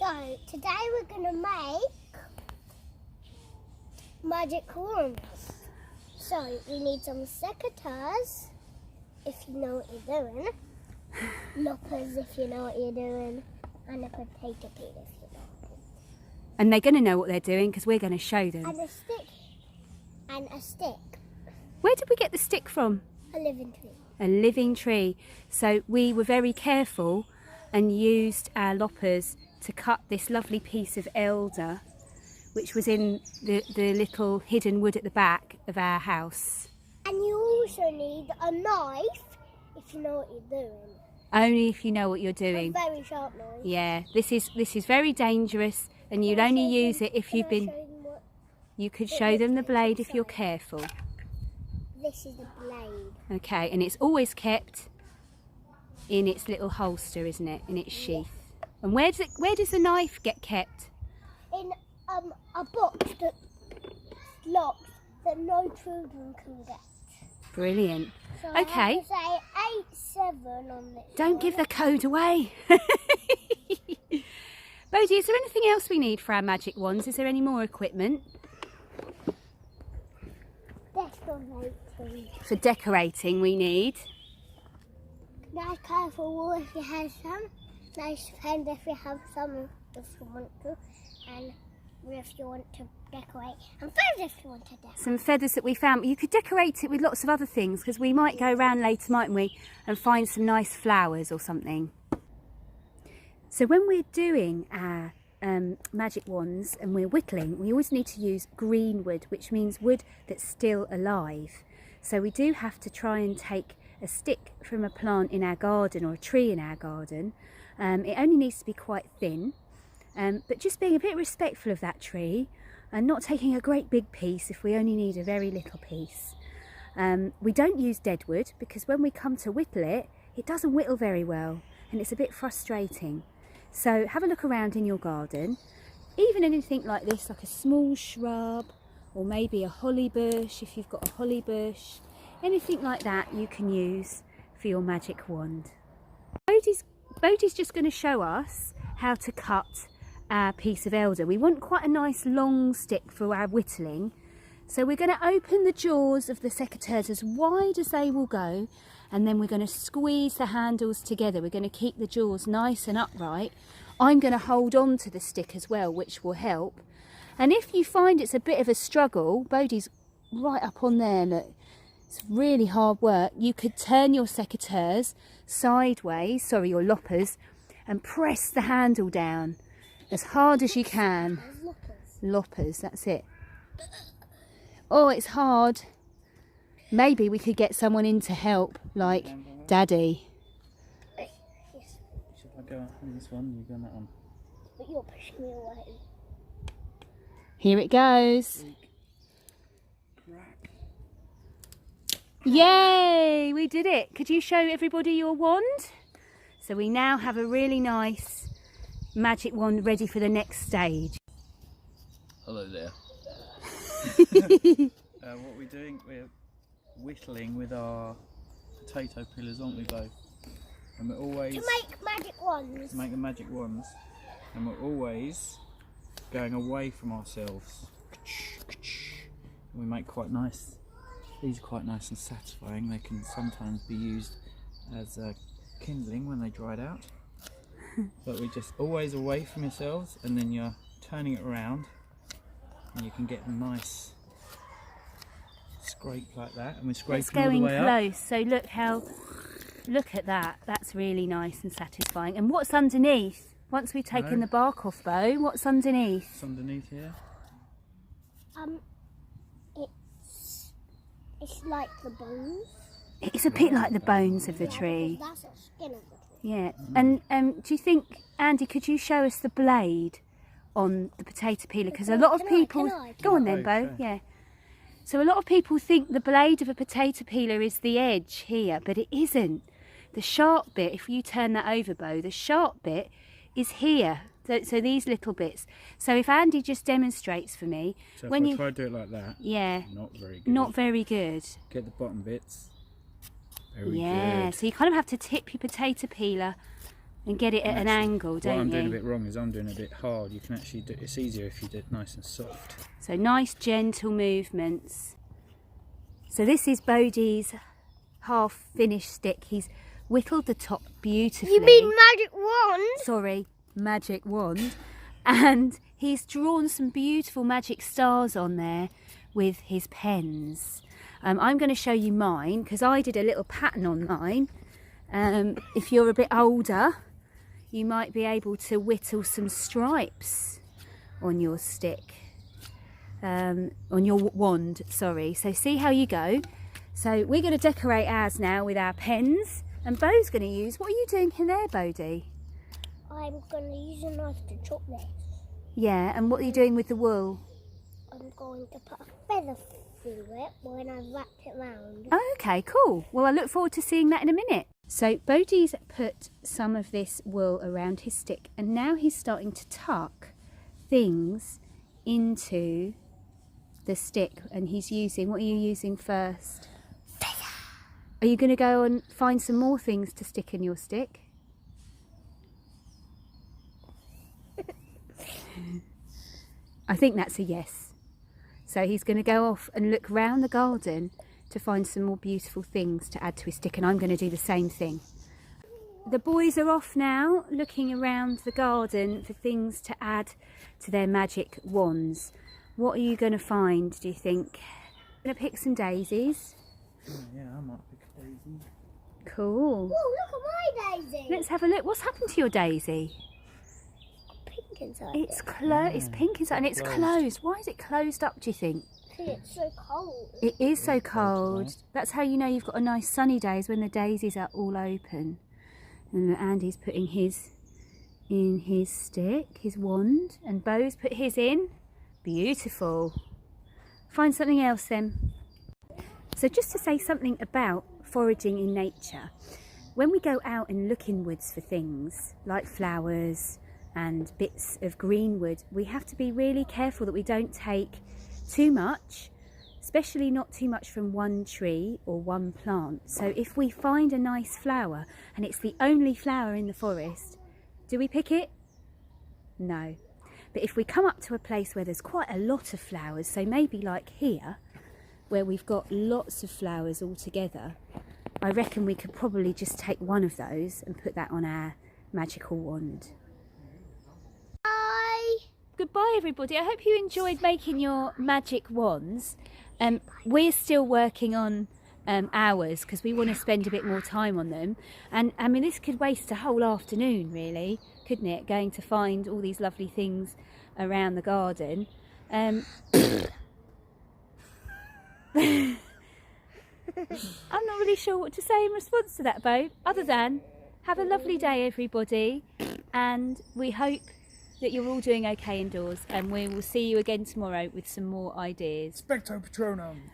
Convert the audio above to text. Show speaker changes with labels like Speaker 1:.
Speaker 1: So, today we're going to make magic wands. So, we need some secateurs, if you know what you're doing, loppers if you know what you're doing, and a potato peel if you know.
Speaker 2: And they're going to know what they're doing because we're going to show them.
Speaker 1: And a stick. And a stick.
Speaker 2: Where did we get the stick from?
Speaker 1: A living tree.
Speaker 2: A living tree. So we were very careful and used our loppers to cut this lovely piece of elder, which was in the little hidden wood at the back of our house.
Speaker 1: And you also need a knife if you know what you're doing.
Speaker 2: Only if you know what you're doing.
Speaker 1: A very sharp knife.
Speaker 2: Yeah, this is very dangerous, and you'll only use it if you've been. You could show them the blade if you're careful.
Speaker 1: This is the blade.
Speaker 2: Okay, and it's always kept in its little holster, isn't it? In its sheath. And where does the knife get kept? In
Speaker 1: a box that's locked that no children can get.
Speaker 2: Brilliant.
Speaker 1: So
Speaker 2: okay.
Speaker 1: I have to say 87 on this.
Speaker 2: Don't give the code away. Bodhi, is there anything else we need for our magic wands? Is there any more equipment?
Speaker 1: Decorating.
Speaker 2: For decorating we need.
Speaker 1: Nice colourful wool if you have some. Nice pens if you have some if you want to. And if you want to decorate. And feathers if you want to decorate.
Speaker 2: Some feathers that we found. You could decorate it with lots of other things because we might go around later, mightn't we, and find some nice flowers or something. So when we're doing our magic wands and we're whittling, we always need to use green wood, which means wood that's still alive. So we do have to try and take a stick from a plant in our garden or a tree in our garden. It only needs to be quite thin, but just being a bit respectful of that tree and not taking a great big piece if we only need a very little piece. We don't use dead wood because when we come to whittle it, it doesn't whittle very well and it's a bit frustrating. So have a look around in your garden, even anything like this, like a small shrub or maybe a holly bush if you've got a holly bush. Anything like that you can use for your magic wand. Bodhi's just going to show us how to cut our piece of elder. We want quite a nice long stick for our whittling. So we're going to open the jaws of the secateurs as wide as they will go, and then we're going to squeeze the handles together. We're going to keep the jaws nice and upright. I'm going to hold on to the stick as well, which will help. And if you find it's a bit of a struggle, Bodhi's right up on there, look. It's really hard work. You could turn your secateurs sideways, sorry, your loppers, and press the handle down as hard as you can. Loppers, that's it. Oh, it's hard. Maybe we could get someone in to help, like Daddy.
Speaker 3: Should I go on this one? You go on that one.
Speaker 1: But you're pushing me away.
Speaker 2: Here it goes. Yay! We did it. Could you show everybody your wand? So we now have a really nice magic wand ready for the next stage.
Speaker 3: Hello there. What we're doing, we're whittling with our potato peelers, aren't we, Bo? And we're always
Speaker 1: to make magic wands.
Speaker 3: To make the magic wands, and we're always going away from ourselves. And we make quite nice. These are quite nice and satisfying. They can sometimes be used as kindling when they dried out. But we just always away from yourselves, and then you're turning it around, and you can get a nice scrape like that. And we're scraping all the way up.
Speaker 2: It's going close. So look at that. That's really nice and satisfying. And what's underneath? Once we've taken the bark off, Bo, what's underneath?
Speaker 3: What's underneath here?
Speaker 1: It's like the bones.
Speaker 2: It's a bit like the bones of the tree.
Speaker 1: That's the skin of the tree.
Speaker 2: Yeah. And do you think, Andy, could you show us the blade on the potato peeler? Because a lot of people... Go on then, Bo. Yeah. So a lot of people think the blade of a potato peeler is the edge here, but it isn't. The sharp bit, if you turn that over, Bo, the sharp bit is here. So these little bits. So if Andy just demonstrates for me,
Speaker 3: so
Speaker 2: when
Speaker 3: if I
Speaker 2: you
Speaker 3: try to do it like that,
Speaker 2: yeah,
Speaker 3: not very good.
Speaker 2: Not very good.
Speaker 3: Get the bottom bits. Very
Speaker 2: yeah.
Speaker 3: good.
Speaker 2: So you kind of have to tip your potato peeler and get it at an angle, don't you?
Speaker 3: What I'm doing a bit wrong is I'm doing a bit hard. You can actually do it's easier if you do it nice and soft.
Speaker 2: So nice gentle movements. So this is Bodhi's half finished stick. He's whittled the top beautifully.
Speaker 1: You mean magic wand?
Speaker 2: Sorry, magic wand. And he's drawn some beautiful magic stars on there with his pens. I'm going to show you mine because I did a little pattern on mine. If you're a bit older, you might be able to whittle some stripes on your stick, on your wand, sorry. So see how you go. So we're going to decorate ours now with our pens, and Bo's going to use, what are you doing in there, Bodhi?
Speaker 1: I'm going to use a knife to chop this.
Speaker 2: Yeah, and what are you doing with the wool?
Speaker 1: I'm going to put a feather through it when I've wrapped it round.
Speaker 2: Oh, okay, cool. Well, I look forward to seeing that in a minute. So Bodhi's put some of this wool around his stick, and now he's starting to tuck things into the stick, and he's using, what are you using first? Feather. Are you going to go and find some more things to stick in your stick? I think that's a yes. So he's going to go off and look round the garden to find some more beautiful things to add to his stick, and I'm going to do the same thing. The boys are off now looking around the garden for things to add to their magic wands. What are you going to find, do you think? Going to pick some daisies.
Speaker 3: Yeah, I might pick a daisy.
Speaker 2: Cool.
Speaker 1: Oh, look at my daisy.
Speaker 2: Let's have a look. What's happened to your daisy?
Speaker 1: Pink inside.
Speaker 2: It's closed. It's pink inside and it's closed. Why is it closed up, do you think?
Speaker 1: It's so cold.
Speaker 2: It is so cold. That's how you know you've got a nice sunny day, is when the daisies are all open. And Andy's putting his in his stick, his wand, and Bo's put his in. Beautiful. Find something else then. So just to say something about foraging in nature, when we go out and look in woods for things like flowers and bits of green wood, we have to be really careful that we don't take too much, especially not too much from one tree or one plant. So if we find a nice flower and it's the only flower in the forest, do we pick it? No. But if we come up to a place where there's quite a lot of flowers, so maybe like here, where we've got lots of flowers all together, I reckon we could probably just take one of those and put that on our magical wand.
Speaker 1: Bye.
Speaker 2: Goodbye everybody. I hope you enjoyed making your magic wands. We're still working on ours because we want to spend a bit more time on them, and I mean this could waste a whole afternoon really, couldn't it, going to find all these lovely things around the garden. I'm not really sure what to say in response to that, Bo, other than have a lovely day everybody, and we hope that you're all doing okay indoors, and we will see you again tomorrow with some more ideas.
Speaker 3: Specto Patronum!